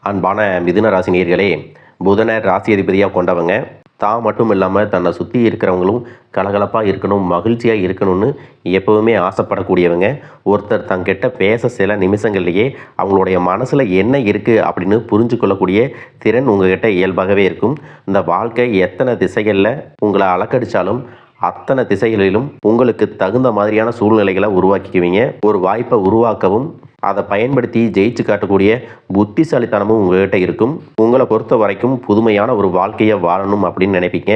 அன்பான மிதுன ராசி நேயர்களே, புதனை ராசி அதிபதியாக கொண்டவங்க தான் மட்டும் இல்லாமல் தன்னை சுற்றி இருக்கிறவங்களும் கலகலப்பாக இருக்கணும், மகிழ்ச்சியாக இருக்கணும்னு எப்போவுமே ஆசைப்படக்கூடியவங்க. ஒருத்தர் தங்கிட்ட பேச சில நிமிஷங்கள்லேயே அவங்களுடைய மனசில் என்ன இருக்குது அப்படின்னு புரிஞ்சு கொள்ளக்கூடிய திறன் உங்ககிட்ட இயல்பாகவே இருக்கும். இந்த வாழ்க்கை எத்தனை திசைகளில் உங்களை அலக்கடித்தாலும் அத்தனை திசைகளிலும் உங்களுக்கு தகுந்த மாதிரியான சூழ்நிலைகளை உருவாக்கிக்குவீங்க. ஒரு வாய்ப்பை உருவாக்கவும் அதை பயன்படுத்தி ஜெயிச்சு காட்டக்கூடிய புத்திசாலித்தனமும் உங்கள்கிட்ட இருக்கும். உங்களை பொறுத்த வரைக்கும் புதுமையான ஒரு வாழ்க்கையை வாழணும் அப்படின்னு நினைப்பீங்க.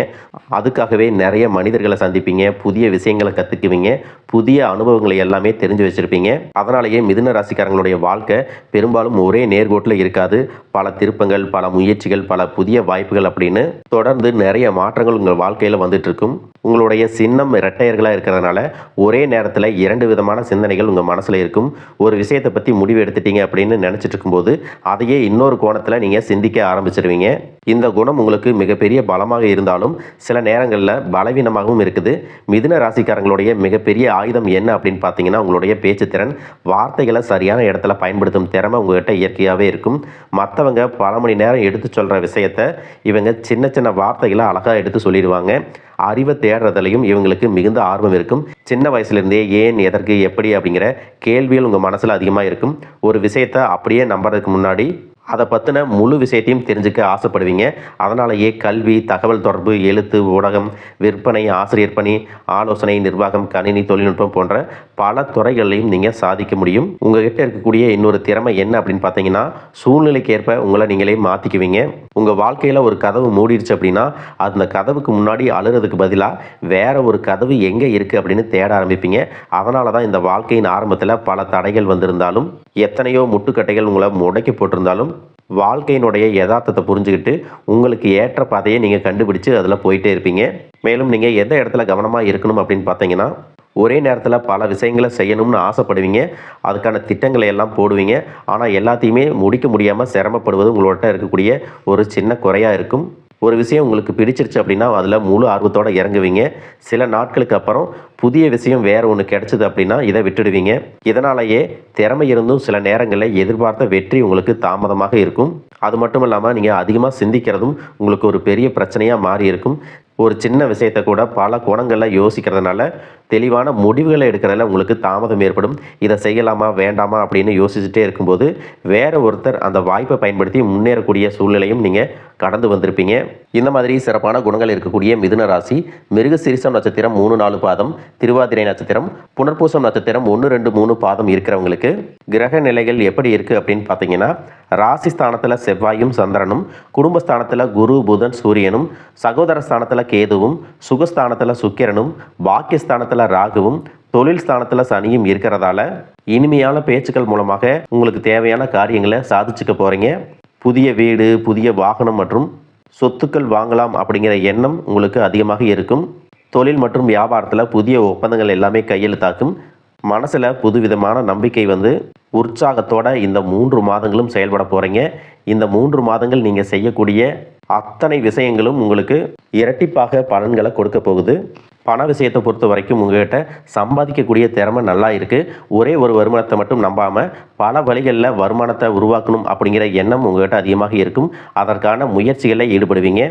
அதுக்காகவே நிறைய மனிதர்களை சந்திப்பீங்க, புதிய விஷயங்களை கற்றுக்குவீங்க, புதிய அனுபவங்களை எல்லாமே தெரிஞ்சு வச்சுருப்பீங்க. அதனாலேயே மிதுன ராசிக்காரங்களுடைய வாழ்க்கை பெரும்பாலும் ஒரே நேர்கோட்டில் இருக்காது. பல திருப்பங்கள், பல முயற்சிகள், பல புதிய வாய்ப்புகள் அப்படின்னு தொடர்ந்து நிறைய மாற்றங்கள் உங்கள் வாழ்க்கையில் வந்துட்டு இருக்கும். உங்களுடைய சின்னம் இரட்டையர்களாக இருக்கிறதுனால ஒரே நேரத்தில் 2 விதமான சிந்தனைகள் உங்கள் மனசில் இருக்கும். ஒரு விஷயத்தை பற்றி முடிவு எடுத்துட்டீங்க அப்படின்னு நினச்சிட்டு இருக்கும்போது அதையே இன்னொரு கோணத்தில் நீங்கள் சிந்திக்க ஆரம்பிச்சிருவீங்க. இந்த குணம் உங்களுக்கு மிகப்பெரிய பலமாக இருந்தாலும் சில நேரங்களில் பலவீனமாகவும் இருக்குது. மிதுன ராசிக்காரங்களுடைய மிகப்பெரிய ஆயுதம் என்ன அப்படின்னு பார்த்தீங்கன்னா உங்களுடைய பேச்சுத்திறன். வார்த்தைகளை சரியான இடத்துல பயன்படுத்தும் திறமை உங்கள்கிட்ட இயற்கையாகவே இருக்கும். மற்றவங்க பல மணி நேரம் எடுத்து சொல்கிற விஷயத்தை இவங்க சின்ன சின்ன வார்த்தைகளை அழகாக எடுத்து சொல்லிடுவாங்க. அறிவை தேடுறதுலையும் இவங்களுக்கு மிகுந்த ஆர்வம் இருக்கும். சின்ன வயசுலேருந்தே ஏன், எதற்கு, எப்படி அப்படிங்கிற கேள்விகள் உங்கள் மனசில் அதிகமாக இருக்கும். ஒரு விஷயத்தை அப்படியே நம்புறதுக்கு முன்னாடி அதை பற்றின முழு விஷயத்தையும் தெரிஞ்சுக்க ஆசைப்படுவீங்க. அதனாலேயே கல்வி, தகவல் தொடர்பு, எழுத்து, ஊடகம், விற்பனை, ஆசிரியர் பணி, ஆலோசனை, நிர்வாகம், கணினி, தொழில்நுட்பம் போன்ற பல துறைகளையும் நீங்கள் சாதிக்க முடியும். உங்ககிட்ட இருக்கக்கூடிய இன்னொரு திறமை என்ன அப்படின்னு பார்த்தீங்கன்னா சூழ்நிலைக்கு ஏற்ப உங்களை நீங்களே மாற்றிக்குவீங்க. உங்கள் வாழ்க்கையில் ஒரு கதவு மூடிடுச்சு அப்படின்னா அந்த கதவுக்கு முன்னாடி அழுறதுக்கு பதிலாக வேற ஒரு கதவு எங்கே இருக்குது அப்படின்னு தேட ஆரம்பிப்பீங்க. அதனால தான் இந்த வாழ்க்கையின் ஆரம்பத்தில் பல தடைகள் வந்திருந்தாலும், எத்தனையோ முட்டுக்கட்டைகள் உங்களை முடக்கி போட்டிருந்தாலும் வாழ்க்கையினுடைய யதார்த்தத்தை புரிஞ்சுக்கிட்டு உங்களுக்கு ஏற்ற பாதையை நீங்கள் கண்டுபிடிச்சு அதில் போயிட்டே இருப்பீங்க. மேலும் நீங்கள் எந்த இடத்துல கவனமாக இருக்கணும் அப்படின்னு பார்த்தீங்கன்னா ஒரே நேரத்தில் பல விஷயங்களை செய்யணும்னு ஆசைப்படுவீங்க. அதுக்கான திட்டங்களை எல்லாம் போடுவீங்க. ஆனால் எல்லாத்தையுமே முடிக்க முடியாமல் சிரமப்படுவது உங்கள்கிட்ட இருக்கக்கூடிய ஒரு சின்ன குறையாக இருக்கும். ஒரு விஷயம் உங்களுக்கு பிடிச்சிருச்சு அப்படின்னா அதில் முழு ஆர்வத்தோடு இறங்குவீங்க. சில நாட்களுக்கு அப்புறம் புதிய விஷயம் வேறு ஒன்று கிடைச்சிது அப்படின்னா இதை விட்டுடுவீங்க. இதனாலேயே திறமை இருந்தும் சில நேரங்களில் எதிர்பார்த்த வெற்றி உங்களுக்கு தாமதமாக இருக்கும். அது மட்டும் இல்லாமல் நீங்கள் அதிகமாக சிந்திக்கிறதும் உங்களுக்கு ஒரு பெரிய பிரச்சனையாக மாறி இருக்கும். ஒரு சின்ன விஷயத்தை கூட பல கோணங்களில் யோசிக்கிறதுனால தெளிவான முடிவுகளை எடுக்கிறதுல உங்களுக்கு தாமதம் ஏற்படும். இதை செய்யலாமா வேண்டாமா அப்படின்னு யோசிச்சுட்டே இருக்கும்போது வேற ஒருத்தர் அந்த வாய்ப்பை பயன்படுத்தி முன்னேறக்கூடிய சூழ்நிலையும் நீங்கள் கடந்து வந்திருப்பீங்க. இந்த மாதிரி சிறப்பான குணங்கள் இருக்கக்கூடிய மிதுன ராசி மிருகசீரிஷம் நட்சத்திரம் 3-4 பாதம், திருவாதிரை நட்சத்திரம், புனர்பூசம் நட்சத்திரம் 1-2-3 பாதம் இருக்கிறவங்களுக்கு கிரக நிலைகள் எப்படி இருக்குது அப்படின்னு பார்த்தீங்கன்னா ராசி ஸ்தானத்தில் செவ்வாயும் சந்திரனும், குடும்பஸ்தானத்தில் குரு, புதன், சூரியனும், சகோதர ஸ்தானத்தில் கேதுவும், சுகஸ்தானத்தில் சுக்கிரனும், பாக்கியஸ்தானத்தில் ராகுவும், தொழில் ஸ்தானத்தில் சனியும் இருக்கிறதால இனிமையான பேச்சுக்கள் மூலமாக உங்களுக்கு தேவையான காரியங்களை சாதிச்சுக்க போகிறீங்க. புதிய வீடு, புதிய வாகனம் மற்றும் சொத்துக்கள் வாங்கலாம் அப்படிங்கிற எண்ணம் உங்களுக்கு அதிகமாக இருக்கும். தொழில் மற்றும் வியாபாரத்தில் புதிய ஒப்பந்தங்கள் எல்லாமே கையெழுத்தாக்கும். மனசில் புதுவிதமான நம்பிக்கை வந்து உற்சாகத்தோட இந்த 3 மாதங்களும் செயல்பட போகிறீங்க. இந்த 3 மாதங்கள் நீங்கள் செய்யக்கூடிய அத்தனை விஷயங்களும் உங்களுக்கு இரட்டிப்பாக பலன்களை கொடுக்க போகுது. பண விஷயத்தை பொறுத்த வரைக்கும் உங்கள்கிட்ட சம்பாதிக்கக்கூடிய திறமை நல்லா இருக்குது. ஒரே ஒரு வருமானத்தை மட்டும் நம்பாமல் பல வழிகளில் வருமானத்தை உருவாக்கணும் அப்படிங்கிற எண்ணம் உங்கள்கிட்ட அதிகமாக இருக்கும். அதற்கான முயற்சிகளில் ஈடுபடுவீங்க.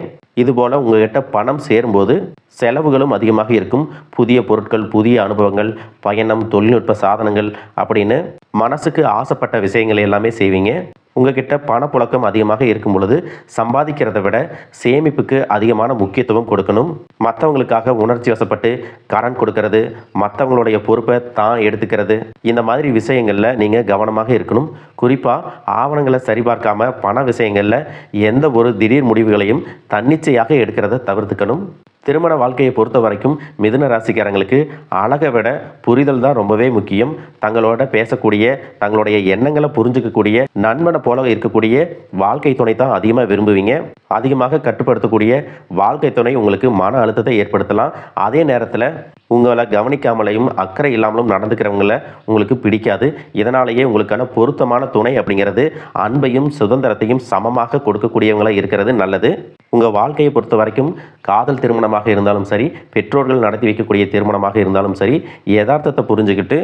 இதுபோல் உங்கள்கிட்ட பணம் சேரும்போது செலவுகளும் அதிகமாக இருக்கும். புதிய பொருட்கள், புதிய அனுபவங்கள், பயணம், தொழில்நுட்ப சாதனங்கள் அப்படின்னு மனசுக்கு ஆசைப்பட்ட விஷயங்களை எல்லாமே செய்வீங்க. உங்ககிட்ட பணப்புழக்கம் அதிகமாக இருக்கும் பொழுது சம்பாதிக்கிறத விட சேமிப்புக்கு அதிகமான முக்கியத்துவம் கொடுக்கணும். மற்றவங்களுக்காக உணர்ச்சி வசப்பட்டு கடன் கொடுக்கறது, மற்றவங்களுடைய பொறுப்பை தான் எடுத்துக்கிறது, இந்த மாதிரி விஷயங்களில் நீங்கள் கவனமாக இருக்கணும். குறிப்பாக ஆவணங்களை சரிபார்க்காம பண விஷயங்களில் எந்த ஒரு திடீர் முடிவுகளையும் தன்னிச்சையாக எடுக்கிறத தவிர்த்துக்கணும். திருமண வாழ்க்கையை பொறுத்த வரைக்கும் மிதுன ராசிக்காரங்களுக்கு அழகை விட புரிதல் தான் ரொம்பவே முக்கியம். தங்களோட பேசக்கூடிய, தங்களுடைய எண்ணங்களை புரிஞ்சுக்கக்கூடிய, நண்பனை போல இருக்கக்கூடிய வாழ்க்கை துணை தான் அதிகமாக விரும்புவீங்க. அதிகமாக கட்டுப்படுத்தக்கூடிய வாழ்க்கை துணை உங்களுக்கு மன அழுத்தத்தை ஏற்படுத்தலாம். அதே நேரத்தில் உங்களை கவனிக்காமலையும் அக்கறை இல்லாமலும் நடந்துக்கிறவங்கள உங்களுக்கு பிடிக்காது. இதனாலேயே உங்களுக்கான பொருத்தமான துணை அப்படிங்கிறது அன்பையும் சுதந்திரத்தையும் சமமாக கொடுக்கக்கூடியவங்களாக இருக்கிறது நல்லது. உங்கள் வாழ்க்கையை பொறுத்த வரைக்கும் காதல் திருமணமாக இருந்தாலும் சரி, பெற்றோர்கள் நடத்தி வைக்கக்கூடிய திருமணமாக இருந்தாலும் சரி, யதார்த்தத்தை புரிஞ்சுக்கிட்டு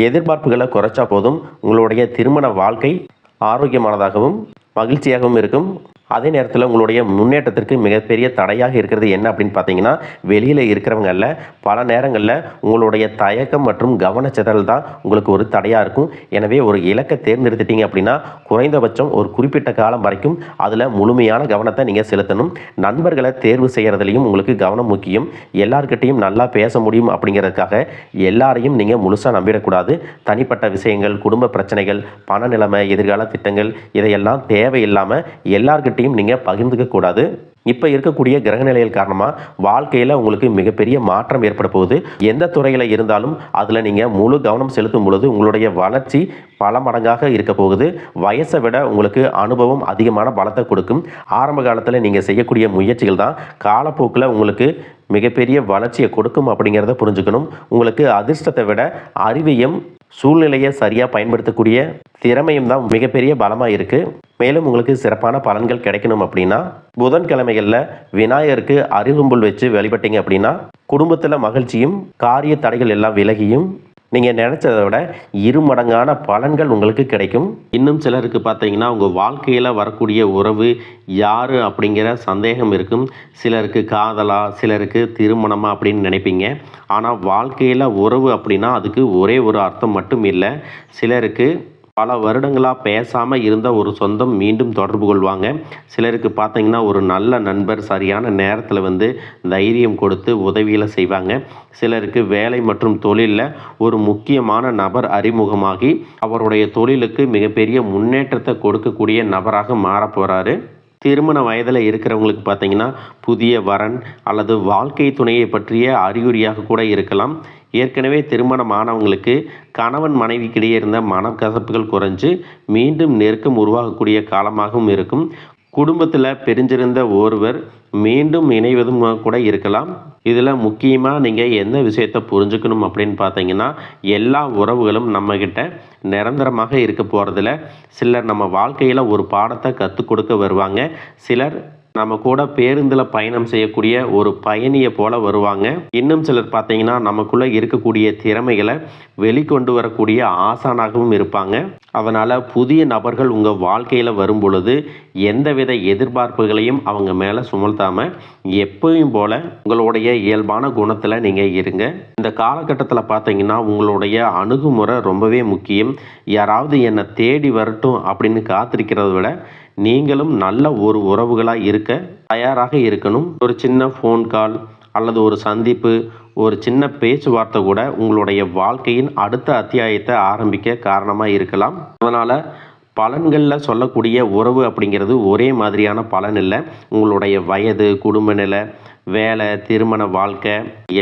எதிர்பார்ப்புகளை குறைச்சா போதும். உங்களுடைய திருமண வாழ்க்கை ஆரோக்கியமானதாகவும் மகிழ்ச்சியாகவும் இருக்கும். அதே நேரத்தில் உங்களுடைய முன்னேற்றத்திற்கு மிகப்பெரிய தடையாக இருக்கிறது என்ன அப்படின்னு பார்த்தீங்கன்னா, வெளியில் இருக்கிறவங்க அல்ல, பல நேரங்களில் உங்களுடைய தயக்கம் மற்றும் கவனச்சிதறல் தான் உங்களுக்கு ஒரு தடையாக இருக்கும். எனவே ஒரு இலக்கை தேர்ந்தெடுத்துட்டீங்க அப்படின்னா குறைந்தபட்சம் ஒரு குறிப்பிட்ட காலம் வரைக்கும் அதில் முழுமையான கவனத்தை நீங்கள் செலுத்தணும். நண்பர்களை தேர்வு செய்கிறதுலையும் உங்களுக்கு கவனம் முக்கியம். எல்லார்கிட்டையும் நல்லா பேச முடியும் அப்படிங்கிறதுக்காக எல்லாரையும் நீங்கள் முழுசாக நம்பிடக்கூடாது. தனிப்பட்ட விஷயங்கள், குடும்ப பிரச்சனைகள், பண நிலைமை, எதிர்கால திட்டங்கள் இதையெல்லாம் தேவையில்லாமல் எல்லார்கிட்டையும் நீங்கள் பகிர்ந்துக்க கூடாது. இப்போ இருக்கக்கூடிய கிரகநிலைகள் காரணமாக வாழ்க்கையில் உங்களுக்கு மிகப்பெரிய மாற்றம் ஏற்பட போகுது. எந்த துறையில் இருந்தாலும் அதில் நீங்கள் முழு கவனம் செலுத்தும் பொழுது உங்களுடைய வளர்ச்சி பல மடங்காக இருக்க போகுது. வயசை விட உங்களுக்கு அனுபவம் அதிகமான பலத்தை கொடுக்கும். ஆரம்ப காலத்தில் நீங்கள் செய்யக்கூடிய முயற்சிகள் தான் காலப்போக்கில் உங்களுக்கு மிகப்பெரிய வளர்ச்சியை கொடுக்கும் அப்படிங்கிறத புரிஞ்சுக்கணும். உங்களுக்கு அதிர்ஷ்டத்தை விட அறிவையும் சூழ்நிலையை சரியாக பயன்படுத்தக்கூடிய திறமையும் தான் மிகப்பெரிய பலமாக இருக்குது. மேலும் உங்களுக்கு சிறப்பான பலன்கள் கிடைக்கணும் அப்படின்னா புதன்கிழமைகளில் விநாயகருக்கு அருகம்புல் வச்சு வழிபட்டீங்க அப்படின்னா குடும்பத்தில் மகிழ்ச்சியும் காரிய தடைகள் எல்லாம் விலகியும் நீங்கள் நினச்சதை விட 2 மடங்கான பலன்கள் உங்களுக்கு கிடைக்கும். இன்னும் சிலருக்கு பார்த்தீங்கன்னா உங்கள் வாழ்க்கையில் வரக்கூடிய உறவு யார் அப்படிங்கிற சந்தேகம் இருக்கும். சிலருக்கு காதலா, சிலருக்கு திருமணமா அப்படின்னு நினைப்பீங்க. ஆனால் வாழ்க்கையில் உறவு அப்படின்னா அதுக்கு ஒரே ஒரு அர்த்தம் மட்டும் இல்லை. சிலருக்கு பல வருடங்களாக பேசாமல் இருந்த ஒரு சொந்தம் மீண்டும் தொடர்பு கொள்வாங்க. சிலருக்கு பார்த்தீங்கன்னா ஒரு நல்ல நண்பர் சரியான நேரத்தில் தைரியம் கொடுத்து உதவிகளை செய்வாங்க. சிலருக்கு வேலை மற்றும் தொழிலில் ஒரு முக்கியமான நபர் அறிமுகமாகி அவருடைய தொழிலுக்கு மிகப்பெரிய முன்னேற்றத்தை கொடுக்கக்கூடிய நபராக மாற போகிறாரு. திருமண வயதில் இருக்கிறவங்களுக்கு பார்த்தீங்கன்னா புதிய வரன் அல்லது வாழ்க்கை துணையை பற்றிய அறிகுறியாக கூட இருக்கலாம். ஏற்கனவே திருமணமானவங்களுக்கு கணவன் மனைவிக்கிடையே இருந்த மனக்கசப்புகள் குறைஞ்சு மீண்டும் நெருக்கம் உருவாகக்கூடிய காலமாகவும் இருக்கும். குடும்பத்தில் பிரிஞ்சிருந்த ஒருவர் மீண்டும் இணைவதும் கூட இருக்கலாம். இதில் முக்கியமாக நீங்கள் எந்த விஷயத்தை புரிஞ்சுக்கணும் அப்படின்னு பார்த்தீங்கன்னா, எல்லா உறவுகளும் நம்மக்கிட்ட நிரந்தரமாக இருக்க போகிறதில்ல. சிலர் நம்ம வாழ்க்கையில் ஒரு பாடத்தை கற்றுக் கொடுக்க வருவாங்க. சிலர் நம்ம கூட பேருந்தில் பயணம் செய்யக்கூடிய ஒரு பயணியை போல வருவாங்க. இன்னும் சிலர் பார்த்தீங்கன்னா நமக்குள்ளே இருக்கக்கூடிய திறமைகளை வெளிக்கொண்டு வரக்கூடிய ஆசானாகவும் இருப்பாங்க. அதனால் புதிய நபர்கள் உங்கள் வாழ்க்கையில் வரும் பொழுது எந்தவித எதிர்பார்ப்புகளையும் அவங்க மேலே சுமத்தாமல் எப்பவும் போல் உங்களுடைய இயல்பான குணத்தில் நீங்கள் இருங்க. இந்த காலகட்டத்தில் பார்த்தீங்கன்னா உங்களுடைய அணுகுமுறை ரொம்பவே முக்கியம். யாராவது என்னை தேடி வரட்டும் அப்படின்னு காத்திருக்கிறத விட நீங்களும் நல்ல ஒரு உறவுகளாக இருக்க தயாராக இருக்கணும். ஒரு சின்ன ஃபோன் கால் அல்லது ஒரு சந்திப்பு, ஒரு சின்ன பேச்சுவார்த்தை கூட உங்களுடைய வாழ்க்கையின் அடுத்த அத்தியாயத்தை ஆரம்பிக்க காரணமாக இருக்கலாம். அதனால் பலன்களில் சொல்லக்கூடிய உறவு அப்படிங்கிறது ஒரே மாதிரியான பலன் இல்லை. உங்களுடைய வயது, குடும்ப நிலை, வேலை, திருமண வாழ்க்கை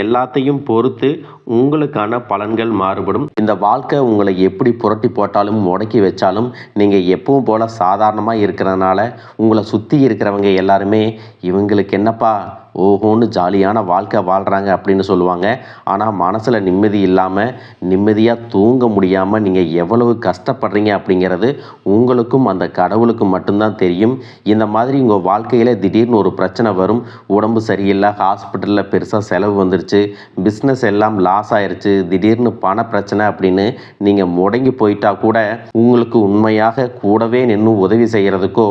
எல்லாத்தையும் பொறுத்து உங்களுக்கான பலன்கள் மாறுபடும். இந்த வாழ்க்கை உங்களை எப்படி புரட்டி போட்டாலும் முடக்கி வச்சாலும் நீங்கள் எப்பவும் போல் சாதாரணமாக இருக்கிறதுனால உங்களை சுற்றி இருக்கிறவங்க எல்லாருமே இவங்களுக்கு என்னப்பா ஓஹோன்னு ஜாலியான வாழ்க்கை வாழ்கிறாங்க அப்படின்னு சொல்லுவாங்க. ஆனால் மனசில் நிம்மதி இல்லாமல் நிம்மதியாக தூங்க முடியாமல் நீங்கள் எவ்வளவு கஷ்டப்படுறீங்க அப்படிங்கிறது உங்களுக்கும் அந்த கடவுளுக்கும் மட்டும்தான் தெரியும். இந்த மாதிரி உங்கள் வாழ்க்கையில் திடீர்னு ஒரு பிரச்சனை வரும். உடம்பு சரியில்லை, ஹாஸ்பிட்டலில் பெருசாக செலவு வந்துருச்சு, பிஸ்னஸ் எல்லாம் லாஸ் ஆயிடுச்சு, திடீர்னு பண பிரச்சனை அப்படின்னு நீங்கள் முடங்கி போயிட்டா கூட உங்களுக்கு உண்மையாக கூடவே நின்று உதவி செய்கிறதுக்கோ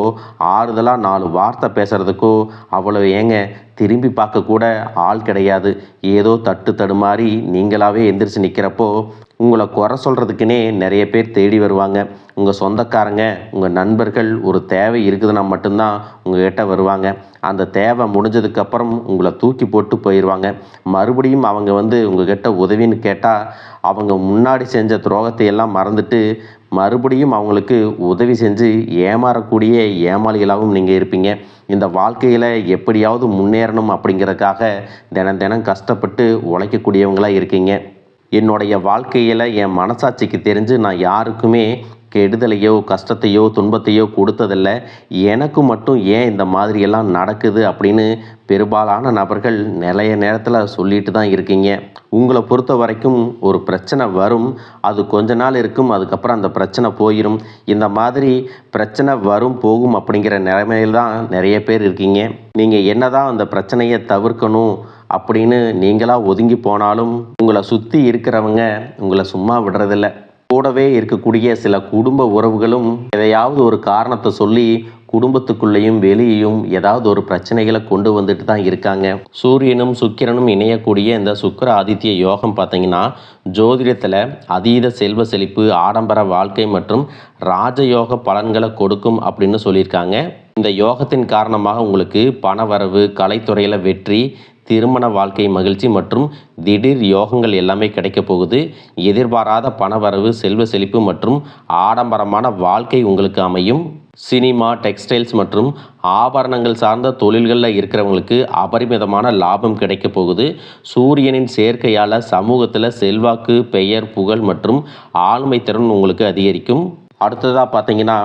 ஆறுதலாக 4 வார்த்தை பேசுகிறதுக்கோ அவ்வளோ ஏங்க திரும்பி பார்க்க கூட ஆள் கிடையாது. ஏதோ தட்டு தடுமாறி நீங்களாகவே எந்திரிச்சு நிற்கிறப்போ உங்களை குறை சொல்கிறதுக்குன்னே நிறைய பேர் தேடி வருவாங்க. உங்கள் சொந்தக்காரங்க, உங்கள் நண்பர்கள் ஒரு தேவை இருக்குதுன்னா மட்டும்தான் உங்கள்கிட்ட வருவாங்க. அந்த தேவை முடிஞ்சதுக்கப்புறம் உங்களை தூக்கி போட்டு போயிடுவாங்க. மறுபடியும் அவங்க உங்கள்கிட்ட உதவின்னு கேட்டால் அவங்க முன்னாடி செஞ்ச துரோகத்தை எல்லாம் மறந்துட்டு மறுபடியும் அவங்களுக்கு உதவி செஞ்சு ஏமாறக்கூடிய ஏமாளிகளாகவும் நீங்கள் இருப்பீங்க. இந்த வாழ்க்கையில் எப்படியாவது முன்னேறணும் அப்படிங்கிறதுக்காக தினம் கஷ்டப்பட்டு உழைக்கக்கூடியவங்களாக இருக்கீங்க. என்னுடைய வாழ்க்கையில் என் மனசாட்சிக்கு தெரிஞ்சு நான் யாருக்குமே கெடுதலையோ கஷ்டத்தையோ துன்பத்தையோ கொடுத்ததில்லை. எனக்கு மட்டும் ஏன் இந்த மாதிரியெல்லாம் நடக்குது அப்படின்னு பெரும்பாலான நபர்கள் நிறைய நேரத்தில் சொல்லிட்டு தான் இருக்கீங்க. உங்களை பொறுத்த வரைக்கும் ஒரு பிரச்சனை வரும், அது கொஞ்ச நாள் இருக்கும், அதுக்கப்புறம் அந்த பிரச்சனை போயிடும். இந்த மாதிரி பிரச்சனை வரும் போகும் அப்படிங்கிற நிலைமையில் தான் நிறைய பேர் இருக்கீங்க. நீங்கள் என்னதான் அந்த பிரச்சனையை தவிர்க்கணும் அப்படின்னு நீங்களாக ஒதுங்கி போனாலும் உங்களை சுற்றி இருக்கிறவங்க உங்களை சும்மா விடுறதில்ல. கூடவே இருக்கக்கூடிய சில குடும்ப உறவுகளும் எதையாவது ஒரு காரணத்தை சொல்லி குடும்பத்துக்குள்ளேயும் வெளியேயும் ஏதாவது ஒரு பிரச்சனைகளை கொண்டு வந்துட்டு தான் இருக்காங்க. சூரியனும் சுக்கிரனும் இணையக்கூடிய இந்த சுக்கிர ஆதித்ய யோகம் பார்த்தீங்கன்னா ஜோதிடத்தில் அதீத செல்வ செழிப்பு, ஆடம்பர வாழ்க்கை மற்றும் ராஜயோக பலன்களை கொடுக்கும் அப்படின்னு சொல்லியிருக்காங்க. இந்த யோகத்தின் காரணமாக உங்களுக்கு பணவரவு, கலைத்துறையில் வெற்றி, திருமண வாழ்க்கை மகிழ்ச்சி மற்றும் திடீர் யோகங்கள் எல்லாமே கிடைக்க போகுது. எதிர்பாராத பணவரவு, செல்வ செழிப்பு மற்றும் ஆடம்பரமான வாழ்க்கை உங்களுக்கு அமையும். சினிமா, டெக்ஸ்டைல்ஸ் மற்றும் ஆபரணங்கள் சார்ந்த தொழில்களில் இருக்கிறவங்களுக்கு அபரிமிதமான லாபம் கிடைக்க போகுது. சூரியனின் சேர்க்கையால் சமூகத்தில் செல்வாக்கு, பெயர், புகழ் மற்றும் ஆளுமை திறன் உங்களுக்கு அதிகரிக்கும். அடுத்ததாக பார்த்தீங்கன்னா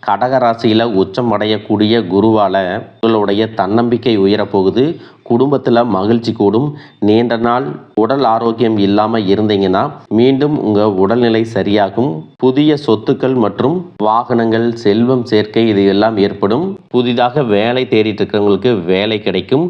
கடகராசியில் உச்சம் அடையக்கூடிய குருவால் உங்களுடைய தன்னம்பிக்கை உயரப்போகுது. குடும்பத்தில் மகிழ்ச்சி கூடும். நீண்ட நாள் உடல் ஆரோக்கியம் இல்லாமல் இருந்தீங்கன்னா மீண்டும் உங்கள் உடல்நிலை சரியாகும். புதிய சொத்துக்கள் மற்றும் வாகனங்கள், செல்வம் சேர்க்கை இது எல்லாம் ஏற்படும். புதிதாக வேலை தேடிட்டு இருக்கிறவங்களுக்கு வேலை கிடைக்கும்.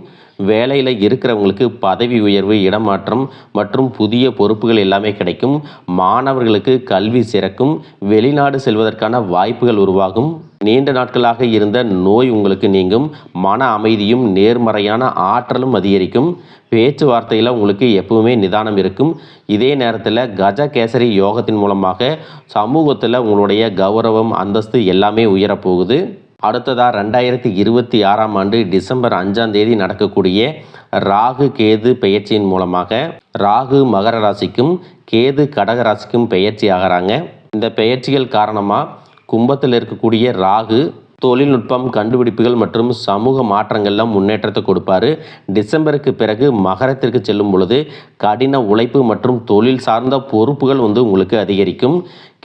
வேலையில் இருக்கிறவங்களுக்கு பதவி உயர்வு, இடமாற்றம் மற்றும் புதிய பொறுப்புகள் எல்லாமே கிடைக்கும். மாணவர்களுக்கு கல்வி சிறக்கும். வெளிநாடு செல்வதற்கான வாய்ப்புகள் உருவாகும். நீண்ட நாட்களாக இருந்த நோய் உங்களுக்கு நீங்கும். மன அமைதியும் நேர்மறையான ஆற்றலும் அதிகரிக்கும். பேச்சுவார்த்தையில் உங்களுக்கு எப்பவுமே நிதானம் இருக்கும். இதே நேரத்தில் கஜகேசரி யோகத்தின் மூலமாக சமூகத்தில் உங்களுடைய கௌரவம், அந்தஸ்து எல்லாமே உயரப்போகுது. அடுத்ததாக 2026ஆம் ஆண்டு டிசம்பர் 5ஆம் தேதி நடக்கக்கூடிய ராகு கேது பெயர்ச்சியின் மூலமாக ராகு மகர ராசிக்கும் கேது கடக ராசிக்கும் பெயர்ச்சி ஆகிறாங்க. இந்த பெயர்ச்சிகள் காரணமாக கும்பத்தில் இருக்கக்கூடிய ராகு தொழில்நுட்பம், கண்டுபிடிப்புகள் மற்றும் சமூக மாற்றங்கள்லாம் முன்னேற்றத்தை கொடுப்பாரு. டிசம்பருக்கு பிறகு மகரத்திற்கு செல்லும் பொழுது கடின உழைப்பு மற்றும் தொழில் சார்ந்த பொறுப்புகள் உங்களுக்கு அதிகரிக்கும்.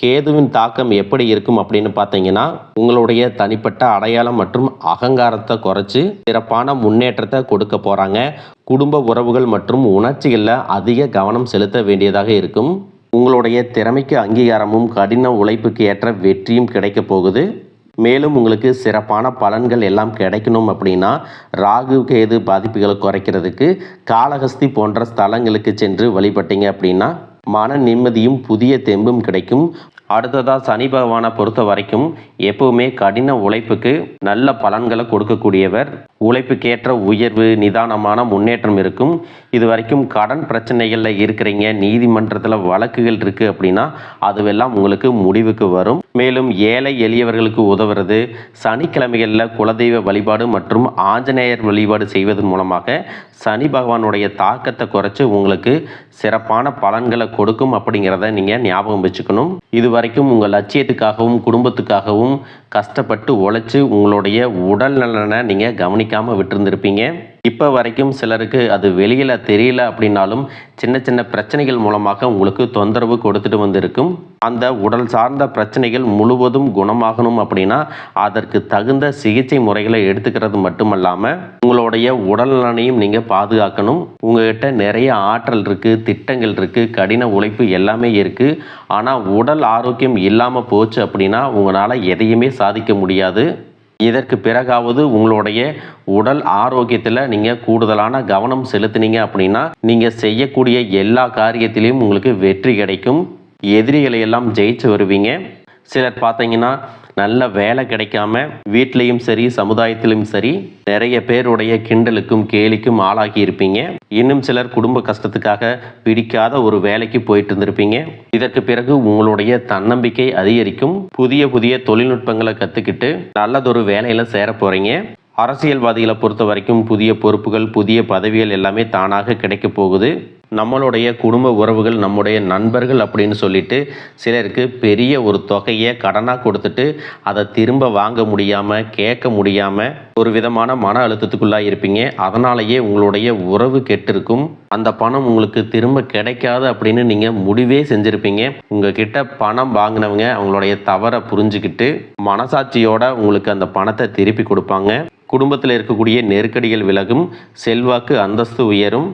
கேதுவின் தாக்கம் எப்படி இருக்கும் அப்படின்னு பார்த்தீங்கன்னா உங்களுடைய தனிப்பட்ட அடையாளம் மற்றும் அகங்காரத்தை குறைச்சி சிறப்பான முன்னேற்றத்தை கொடுக்க போகிறாங்க. குடும்ப உறவுகள் மற்றும் உணர்ச்சிகளில் அதிக கவனம் செலுத்த வேண்டியதாக இருக்கும். உங்களுடைய திறமைக்கு அங்கீகாரமும் கடின உழைப்புக்கு ஏற்ற வெற்றியும் கிடைக்க போகுது. மேலும் உங்களுக்கு சிறப்பான பலன்கள் எல்லாம் கிடைக்கணும் அப்படின்னா ராகு கேது பாதிப்புகளை குறைக்கிறதுக்கு காளஹஸ்தி போன்ற ஸ்தலங்களுக்கு சென்று வழிபட்டீங்க அப்படின்னா மன நிம்மதியும் புதிய தெம்பும் கிடைக்கும். அடுத்ததாக சனி பகவானை பொறுத்த வரைக்கும் எப்பவுமே கடின உழைப்புக்கு நல்ல பலன்களை கொடுக்கக்கூடியவர். உழைப்புக்கேற்ற உயர்வு, நிதானமான முன்னேற்றம் இருக்கும். இது வரைக்கும் கடன் பிரச்சனைகளில் இருக்கிறீங்க, நீதிமன்றத்தில் வழக்குகள் இருக்குது அப்படின்னா அதுவெல்லாம் உங்களுக்கு முடிவுக்கு வரும். மேலும் ஏழை எளியவர்களுக்கு உதவுறது, சனிக்கிழமைகளில் குலதெய்வ வழிபாடு மற்றும் ஆஞ்சநேயர் வழிபாடு செய்வதன் மூலமாக சனி பகவானுடைய தாக்கத்தை குறைச்சி உங்களுக்கு சிறப்பான பலன்களை கொடுக்கும் அப்படிங்கிறத நீங்கள் ஞாபகம் வச்சுக்கணும். இது வரைக்கும் உங்கள் லட்சியத்துக்காகவும் குடும்பத்துக்காகவும் கஷ்டப்பட்டு உழைச்சி உங்களுடைய உடல் நலனை நீங்கள் கவனிக்காமல் விட்டுருந்துருப்பீங்க. இப்போ வரைக்கும் சிலருக்கு அது வெளியில் தெரியல அப்படின்னாலும் சின்ன சின்ன பிரச்சனைகள் மூலமாக உங்களுக்கு தொந்தரவு கொடுத்துட்டு வந்திருக்கும். அந்த உடல் சார்ந்த பிரச்சனைகள் முழுவதும் குணமாகணும் அப்படின்னா அதற்கு தகுந்த சிகிச்சை முறைகளை எடுத்துக்கிறது மட்டுமல்லாமல் உங்களுடைய உடல் நலனையும் நீங்கள் பாதுகாக்கணும். உங்கள்கிட்ட நிறைய ஆற்றல் இருக்குது, திட்டங்கள் இருக்குது, கடின உழைப்பு எல்லாமே இருக்குது. ஆனால் உடல் ஆரோக்கியம் இல்லாமல் போச்சு அப்படின்னா உங்களால் எதையுமே சாதிக்க முடியாது. இதற்கு பிறகாவது உங்களுடைய உடல் ஆரோக்கியத்தில் நீங்கள் கூடுதலான கவனம் செலுத்தினீங்க அப்படின்னா நீங்கள் செய்யக்கூடிய எல்லா காரியத்திலையும் உங்களுக்கு வெற்றி கிடைக்கும். எதிரிகளை எல்லாம் ஜெயிச்சு வருவீங்க. சிலர் பார்த்தீங்கன்னா நல்ல வேலை கிடைக்காம வீட்லேயும் சரி சமுதாயத்திலும் சரி நிறைய பேருடைய கிண்டலுக்கும் கேலிக்கும் ஆளாகி இருப்பீங்க. இன்னும் சிலர் குடும்ப கஷ்டத்துக்காக பிடிக்காத ஒரு வேலைக்கு போயிட்டு இருந்திருப்பீங்க. இதற்கு பிறகு உங்களுடைய தன்னம்பிக்கை அதிகரிக்கும். புதிய புதிய தொழில்நுட்பங்களை கற்றுக்கிட்டு நல்லதொரு வேலையில் சேர போகிறீங்க. அரசியல்வாதிகளை பொறுத்த வரைக்கும் புதிய பொறுப்புகள், புதிய பதவிகள் எல்லாமே தானாக கிடைக்க போகுது. நம்மளுடைய குடும்ப உறவுகள், நம்முடைய நண்பர்கள் அப்படின்னு சொல்லிட்டு சிலருக்கு பெரிய ஒரு தொகையை கடனாக கொடுத்துட்டு அதை திரும்ப வாங்க முடியாமல், கேட்க முடியாமல் ஒரு விதமான மன அழுத்தத்துக்குள்ளாக இருப்பீங்க. அதனாலேயே உங்களுடைய உறவு கெட்டிருக்கும். அந்த பணம் உங்களுக்கு திரும்ப கிடைக்காது அப்படின்னு நீங்கள் முடிவே செஞ்சுருப்பீங்க. உங்ககிட்ட பணம் வாங்கினவங்க அவங்களுடைய தவறை புரிஞ்சுக்கிட்டு மனசாட்சியோட உங்களுக்கு அந்த பணத்தை திருப்பி கொடுப்பாங்க. குடும்பத்தில் இருக்கக்கூடிய நெருக்கடிகள் விலகும். செல்வாக்கு, அந்தஸ்து உயரும்.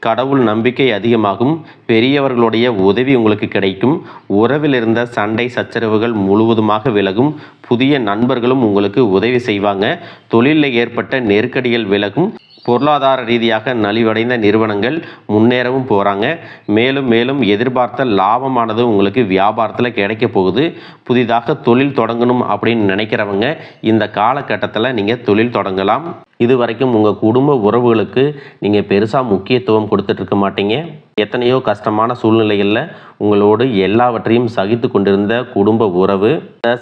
கடவுள் நம்பிக்கை அதிகமாகும். பெரியவர்களுடைய உதவி உங்களுக்கு கிடைக்கும். உறவில் இருந்த சண்டை சச்சரவுகள் முழுவதுமாக விலகும். புதிய நண்பர்களும் உங்களுக்கு உதவி செய்வாங்க. தொழிலில் ஏற்பட்ட நெருக்கடிகள் விலகும். பொருளாதார ரீதியாக நலிவடைந்த நிறுவனங்கள் முன்னேறவும் போகிறாங்க. மேலும் மேலும் எதிர்பார்த்த லாபமானது உங்களுக்கு வியாபாரத்தில் கிடைக்க போகுது. புதிதாக தொழில் தொடங்கணும் அப்படின்னு நினைக்கிறவங்க இந்த காலகட்டத்தில் நீங்கள் தொழில் தொடங்கலாம். இது வரைக்கும் உங்கள் குடும்ப உறவுகளுக்கு நீங்கள் பெருசாக முக்கியத்துவம் கொடுத்துட்டு இருக்க மாட்டீங்க. எத்தனையோ கஷ்டமான சூழ்நிலைகளில் உங்களோடு எல்லாவற்றையும் சகித்து கொண்டிருந்த குடும்ப உறவு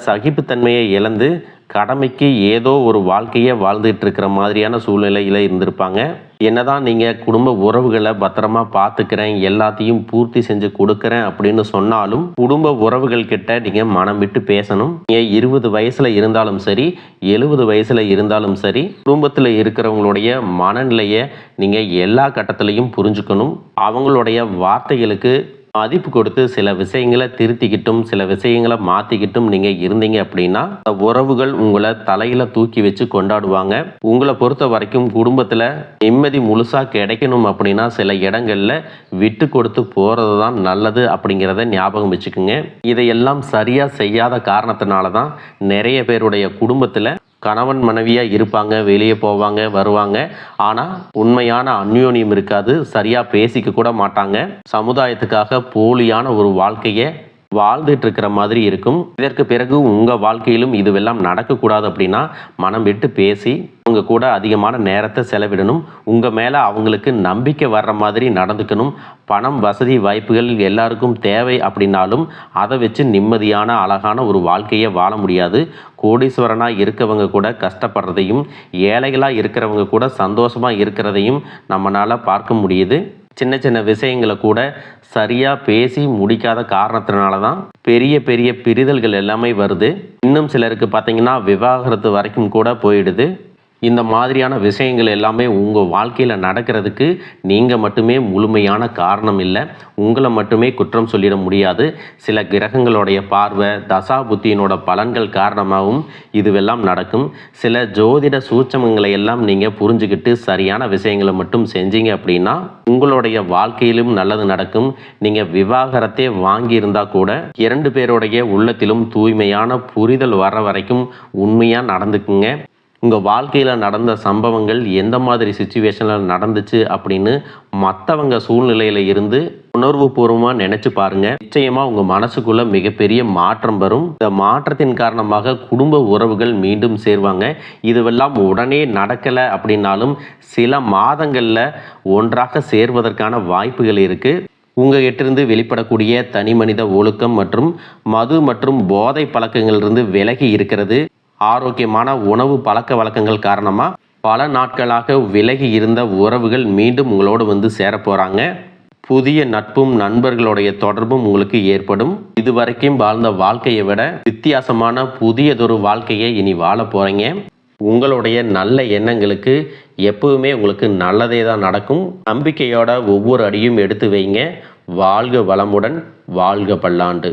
சகிப்புத்தன்மையை இழந்து கடமைக்கு ஏதோ ஒரு வாழ்க்கையை வாழ்ந்துட்டு இருக்கிற மாதிரியான சூழ்நிலையில் இருந்திருப்பாங்க. என்னதான் நீங்கள் குடும்ப உறவுகளை பத்திரமா பார்த்துக்கிறேன், எல்லாத்தையும் பூர்த்தி செஞ்சு கொடுக்குறேன் அப்படின்னு சொன்னாலும் குடும்ப உறவுகள் கிட்ட நீங்கள் மனம் விட்டு பேசணும். நீங்கள் 20 வயசில் இருந்தாலும் சரி, 70 வயசில் இருந்தாலும் சரி, குடும்பத்தில் இருக்கிறவங்களுடைய மனநிலையை நீங்கள் எல்லா கட்டத்திலையும் புரிஞ்சுக்கணும். அவங்களுடைய வார்த்தைகளுக்கு மதிப்பு கொடுத்து சில விஷயங்களை திருத்திக்கிட்டும் சில விஷயங்களை மாற்றிக்கிட்டும் நீங்கள் இருந்தீங்க அப்படின்னா உறவுகள் உங்களை தலையில் தூக்கி வச்சு கொண்டாடுவாங்க. உங்களை பொறுத்த வரைக்கும் குடும்பத்தில் நிம்மதி முழுசாக கிடைக்கணும் அப்படின்னா சில இடங்களில் விட்டு கொடுத்து போகிறது தான் நல்லது அப்படிங்கிறத ஞாபகம் வச்சுக்கோங்க. இதையெல்லாம் சரியாக செய்யாத காரணத்தினால தான் நிறைய பேருடைய குடும்பத்தில் கணவன் மனைவியாக இருப்பாங்க, வெளியே போவாங்க வருவாங்க, ஆனால் உண்மையான அந்யோன்யம் இருக்காது, சரியாக பேசிக்க கூட மாட்டாங்க. சமுதாயத்துக்காக போலியான ஒரு வாழ்க்கையை வாழ்ந்துட்டு இருக்கிற மாதிரி இருக்கும். இதற்கு பிறகு உங்கள் வாழ்க்கையிலும் இதுவெல்லாம் நடக்கக்கூடாது அப்படின்னா மனம் விட்டு பேசி அவங்க கூட அதிகமான நேரத்தை செலவிடணும். உங்கள் மேலே அவங்களுக்கு நம்பிக்கை வர்ற மாதிரி நடந்துக்கணும். பணம் வசதி வாய்ப்புகள் எல்லாருக்கும் தேவை அப்படின்னாலும் அதை வச்சு நிம்மதியான அழகான ஒரு வாழ்க்கையை வாழ முடியாது. கோடீஸ்வரனாக இருக்கவங்க கூட கஷ்டப்படுறதையும் ஏழைகளாக இருக்கிறவங்க கூட சந்தோஷமாக இருக்கிறதையும் நம்மளால் பார்க்க முடியுது. சின்ன சின்ன விஷயங்களை கூட சரியாக பேசி முடிக்காத காரணத்தினால தான் பெரிய பெரிய பிரிதல்கள் எல்லாமே வருது. இன்னும் சிலருக்கு பார்த்தீங்கன்னா விவாகரத்து வரைக்கும் கூட போயிடுது. இந்த மாதிரியான விஷயங்கள் எல்லாமே உங்கள் வாழ்க்கையில் நடக்கிறதுக்கு நீங்கள் மட்டுமே முழுமையான காரணம் இல்லை. உங்களை மட்டுமே குற்றம் சொல்லிட முடியாது. சில கிரகங்களுடைய பார்வை தசா புத்தியினோட பலன்கள் காரணமாகவும் இதுவெல்லாம் நடக்கும். சில ஜோதிட சூட்சமங்களை எல்லாம் நீங்கள் புரிஞ்சுக்கிட்டு சரியான விஷயங்களை மட்டும் செஞ்சீங்க அப்படின்னா உங்களுடைய வாழ்க்கையிலும் நல்லது நடக்கும். நீங்கள் விவாகரத்தே வாங்கியிருந்தால் கூட 2 பேருடைய உள்ளத்திலும் தூய்மையான புரிதல் வர வரைக்கும் உண்மையாக நடந்துக்குங்க. உங்கள் வாழ்க்கையில் நடந்த சம்பவங்கள் எந்த மாதிரி சுச்சுவேஷனில் நடந்துச்சு அப்படின்னு மற்றவங்க சூழ்நிலையில் இருந்து உணர்வுபூர்வமாக நினச்சி பாருங்கள். நிச்சயமாக உங்கள் மனசுக்குள்ளே மிகப்பெரிய மாற்றம் வரும். இந்த மாற்றத்தின் காரணமாக குடும்ப உறவுகள் மீண்டும் சேருவாங்க. இதுவெல்லாம் உடனே நடக்கலை அப்படின்னாலும் சில மாதங்களில் ஒன்றாக சேர்வதற்கான வாய்ப்புகள் இருக்குது. உங்கள் கிட்டேருந்து வெளிப்படக்கூடிய தனி மனித ஒழுக்கம் மற்றும் மது மற்றும் போதை பழக்கங்களிலிருந்து விலகி இருக்கிறது. ஆரோக்கியமான உணவு பழக்க வழக்கங்கள் காரணமாக பல நாட்களாக விலகி இருந்த உறவுகள் மீண்டும் உங்களோடு வந்து சேரப்போகிறாங்க. புதிய நட்பும் நண்பர்களுடைய தொடர்பும் உங்களுக்கு ஏற்படும். இதுவரைக்கும் வாழ்ந்த வாழ்க்கையை விட வித்தியாசமான புதியதொரு வாழ்க்கையை இனி வாழ போகிறீங்க. உங்களுடைய நல்ல எண்ணங்களுக்கு எப்பவுமே உங்களுக்கு நல்லதே தான் நடக்கும். நம்பிக்கையோட ஒவ்வொரு அடியும் எடுத்து வைங்க. வாழ்க வளமுடன், வாழ்க பல்லாண்டு.